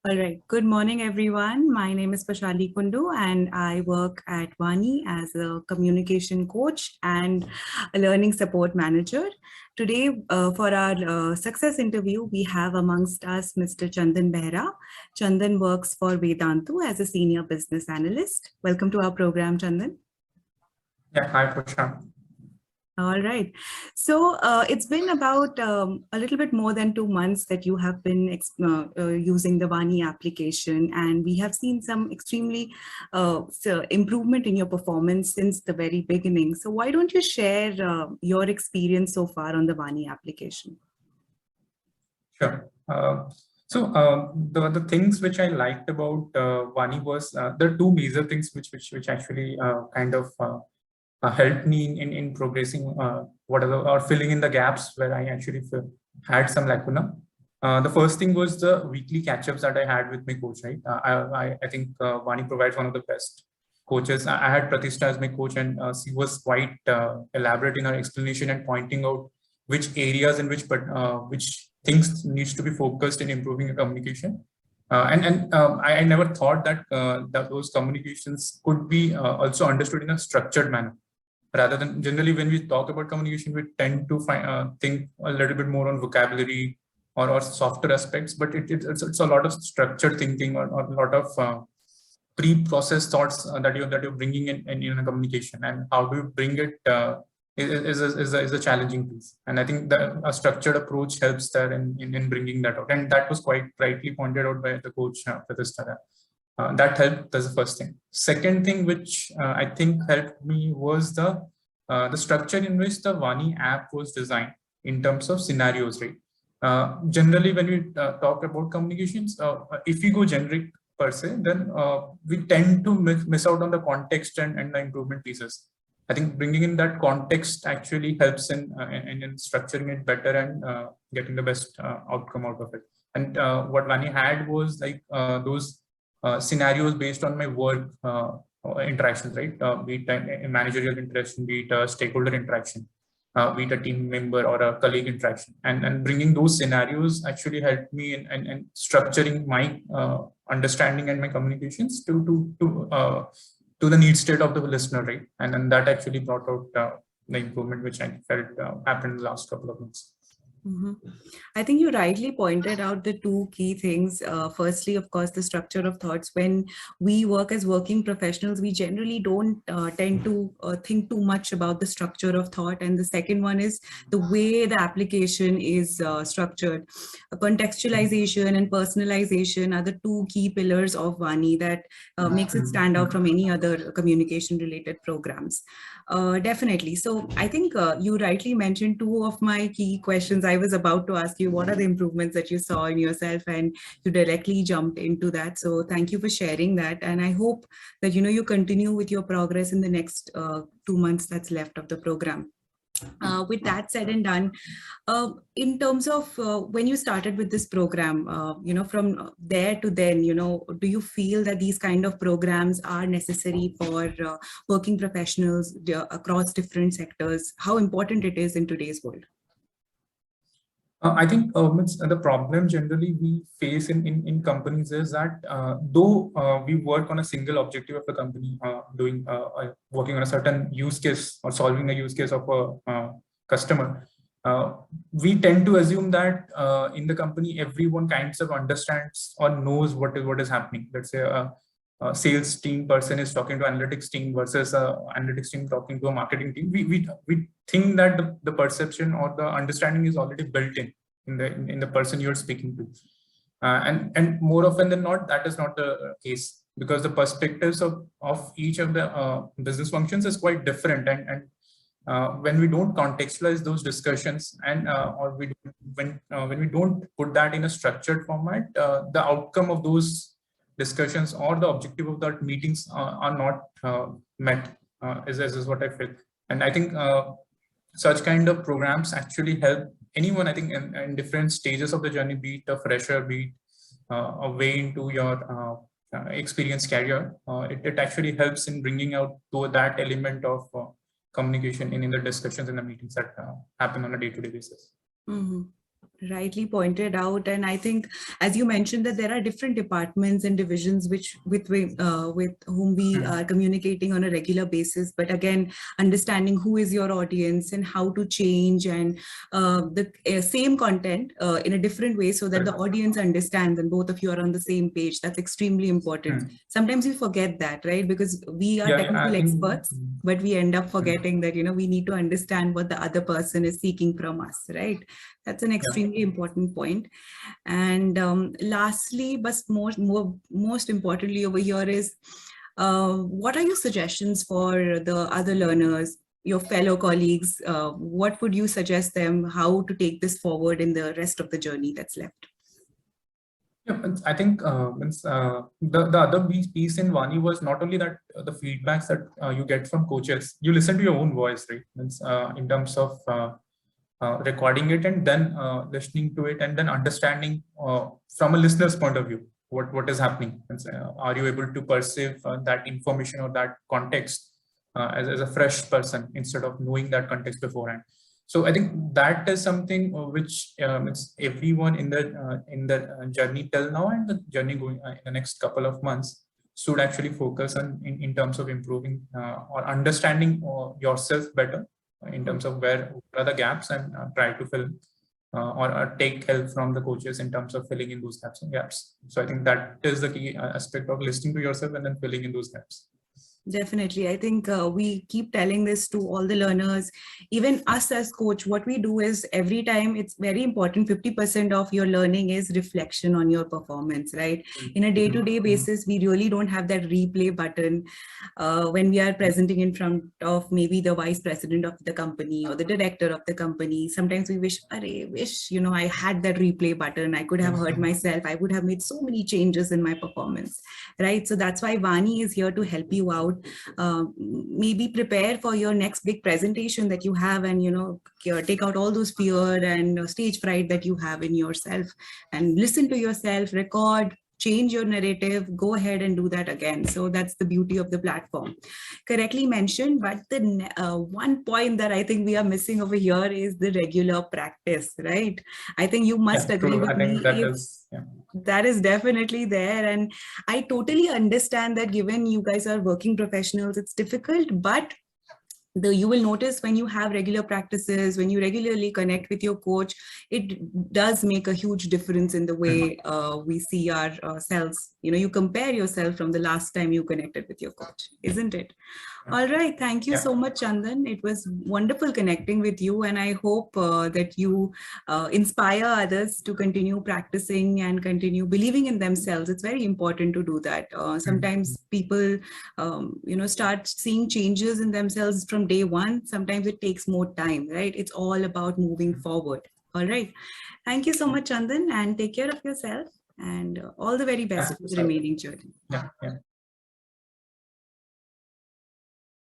All right. Good morning, everyone. My name is Poushali Kundu, and I work at Vani as a communication coach and a learning support manager. Today, for our success interview, we have amongst us Mr. Chandan Behera. Chandan works for Vedantu as a senior business analyst. Welcome to our program, Chandan. Yeah, hi, Poushali. All right. So it's been about a little bit more than 2 months that you have been using the Vani application, and we have seen some extremely improvement in your performance since the very beginning. So why don't you share your experience so far on the Vani application? Sure. The things which I liked about Vani was there are two major things which actually kind of helped me in progressing whatever or filling in the gaps where I actually had some lacuna. The first thing was the weekly catch-ups that I had with my coach. Right, I think Vani provides one of the best coaches. I had Pratishtha as my coach, and she was quite elaborate in her explanation and pointing out which areas and which things needs to be focused in improving your communication. I never thought that those communications could be also understood in a structured manner rather than generally when we talk about communication, we tend to think a little bit more on vocabulary or softer aspects, but it's a lot of structured thinking or a lot of pre-processed thoughts that you're bringing in a communication, and how do you bring it is a challenging piece. And I think that a structured approach helps there in bringing that out, and that was quite rightly pointed out by the coach for this time. That helped. That's the first thing. Second thing, which I think helped me, was the structure in which the Vani app was designed in terms of scenarios. Right. Generally, when we talk about communications, if we go generic per se, then we tend to miss out on the context and the improvement pieces. I think bringing in that context actually helps in structuring it better and getting the best outcome out of it. And what Vani had was like those scenarios based on my work interactions, right? Be it a managerial interaction, be it a stakeholder interaction, be it a team member or a colleague interaction. And bringing those scenarios actually helped me in structuring my understanding and my communications to the need state of the listener, right? And then that actually brought out the improvement which I felt happened in the last couple of months. Mm-hmm. I think you rightly pointed out the two key things. Firstly, of course, the structure of thoughts. When we work as working professionals, we generally don't tend to think too much about the structure of thought. And the second one is the way the application is structured. Contextualization and personalization are the two key pillars of Vani that makes it stand out from any other communication related programs. Definitely. So I think you rightly mentioned two of my key questions. I was about to ask you what are the improvements that you saw in yourself, and you directly jumped into that. So thank you for sharing that. And I hope that you continue with your progress in the next 2 months that's left of the program. With that said and done, in terms of when you started with this program, from there to then, do you feel that these kind of programs are necessary for working professionals across different sectors? How important it is in today's world? I think the problem generally we face in companies is that though we work on a single objective of the company, working on a certain use case or solving a use case of a customer, we tend to assume that in the company everyone kinds of understands or knows what is happening. Let's say a sales team person is talking to analytics team versus a analytics team talking to a marketing team. We think that the perception or the understanding is already built in the person you're speaking to, and more often than not, that is not the case, because the perspectives of each of the business functions is quite different, and when we don't contextualize those discussions and when we don't put that in a structured format, the outcome of those discussions or the objective of that meetings are not met, is what I feel. And I think such kind of programs actually help anyone, I think, in different stages of the journey, be it a fresher, be it a way into your experience career. It actually helps in bringing out to that element of communication in the discussions and the meetings that happen on a day-to-day basis. Mm-hmm. Rightly pointed out, and I think, as you mentioned, that there are different departments and divisions with whom we are communicating on a regular basis. But again, understanding who is your audience and how to change and the same content in a different way, so that the audience understands and both of you are on the same page. That's extremely important. Sometimes we forget that, right? Because we are technical experts, but we end up forgetting that we need to understand what the other person is seeking from us, right? That's an extremely important point. And lastly, but most importantly over here is, what are your suggestions for the other learners, your fellow colleagues? What would you suggest them how to take this forward in the rest of the journey that's left? Yeah, I think the other piece in Vani was not only that the feedbacks that you get from coaches, you listen to your own voice, right? In terms of recording it and then listening to it and then understanding from a listener's point of view what is happening. Are you able to perceive that information or that context as a fresh person instead of knowing that context beforehand? So I think that is something which everyone in the journey till now and the journey going in the next couple of months should actually focus on in terms of improving or understanding yourself better in terms of where are the gaps and try to fill or take help from the coaches in terms of filling in those gaps. So I think that is the key aspect of listening to yourself and then filling in those gaps. Definitely. I think we keep telling this to all the learners, even us as coach. What we do is every time, it's very important, 50% of your learning is reflection on your performance, right? In a day-to-day basis, we really don't have that replay button when we are presenting in front of maybe the vice president of the company or the director of the company. Sometimes we wish, I had that replay button. I could have heard myself. I would have made so many changes in my performance, right? So that's why Vani is here to help you out. Maybe prepare for your next big presentation that you have, and take out all those fear and stage fright that you have in yourself, and listen to yourself, record, change your narrative, go ahead and do that again. So that's the beauty of the platform. Correctly mentioned, but the one point that I think we are missing over here is the regular practice, right? I think you must agree with me. That is definitely there. And I totally understand that given you guys are working professionals, it's difficult, but you will notice when you have regular practices, when you regularly connect with your coach, it does make a huge difference in the way we see ourselves. You compare yourself from the last time you connected with your coach, isn't it? All right. Thank you so much, Chandan. It was wonderful connecting with you. And I hope that you inspire others to continue practicing and continue believing in themselves. It's very important to do that. Sometimes people, start seeing changes in themselves from day one. Sometimes it takes more time, right? It's all about moving forward. All right. Thank you so much, Chandan, and take care of yourself, and all the very best for the remaining journey.